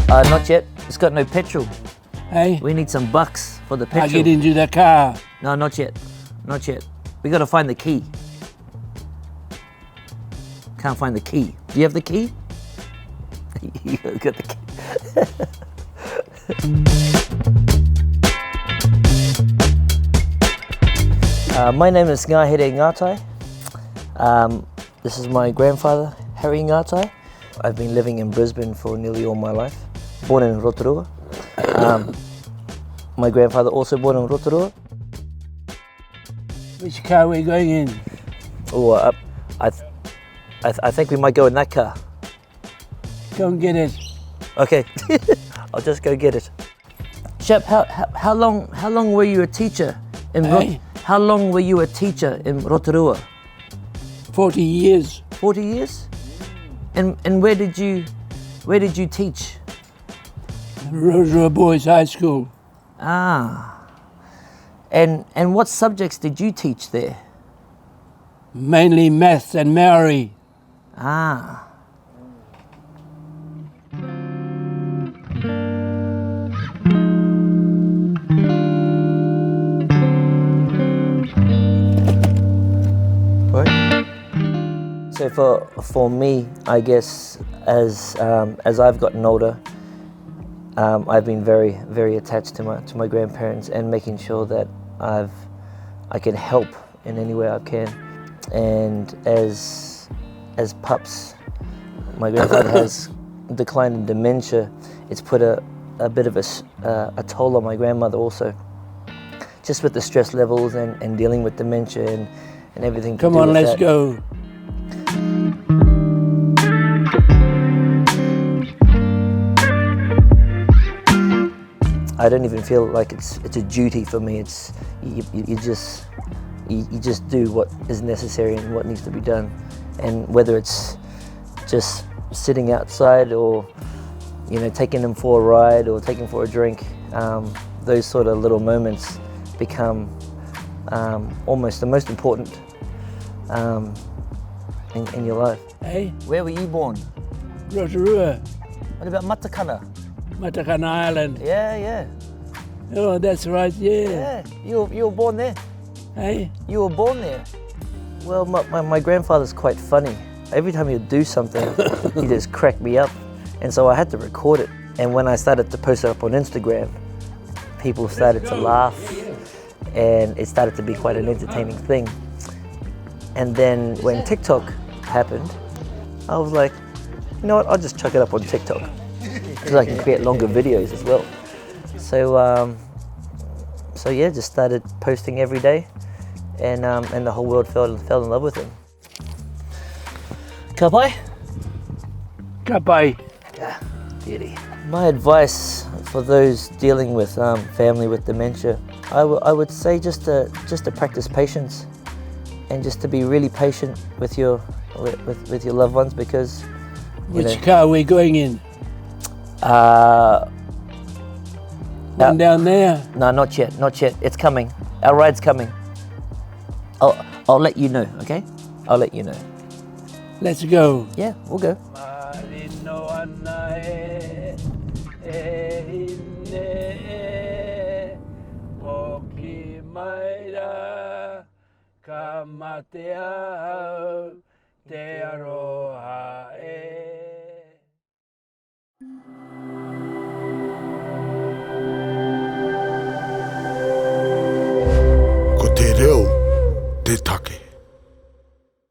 Not yet. It's got no petrol. Hey, We need some bucks for the I petrol. get into the car. No, not yet. Not yet. We gotta find the key. Can't find the key. Do you have the key? You got the key. My name is Ngāhere Ngātai. This is my grandfather, Harry Ngātai. I've been living in Brisbane for nearly all my life. Born in Rotorua. My grandfather also born in Rotorua. Which car are we going in? Oh, I think we might go in that car. Go and get it. Okay, I'll just go get it. Shep, how long were you a teacher in Hey? How long were you a teacher in Rotorua? 40 years. 40 years? And where did you teach? Rotorua Boys High School. Ah. And what subjects did you teach there? Mainly maths and Maori. Ah. So for me, I guess as I've gotten older, I've been very, very attached to my grandparents and making sure that I can help in any way I can. And as pups, my grandfather has declined in dementia. It's put a bit of a toll on my grandmother also, just with the stress levels and dealing with dementia and everything. Come on, let's go. I don't even feel like it's a duty for me. It's you just do what is necessary and what needs to be done, and whether it's just sitting outside or taking them for a ride or taking for a drink, those sort of little moments become almost the most important in your life. Hey, Where were you born? Rotorua, What about Matakana? Matakana Island. Yeah. Oh, that's right, yeah. Yeah, you were born there. Hey, You were born there. Well, my grandfather's quite funny. Every time he'd do something, he just cracked me up. And so I had to record it. And when I started to post it up on Instagram, people started to laugh. And it started to be quite an entertaining thing. And then when TikTok happened, I was like, you know what, I'll just chuck it up on TikTok. Because I can create longer videos as well. So yeah, just started posting every day, and the whole world fell in love with him. Kapai? kapai. Yeah, beauty. My advice for those dealing with family with dementia, I would say just to practice patience, and just to be really patient with your loved ones, because Which car are we going in? One down there. No, not yet. It's coming. Our ride's coming. I'll let you know, okay? I'll let you know. Let's go. Yeah, we'll go. Ka mate au te aroha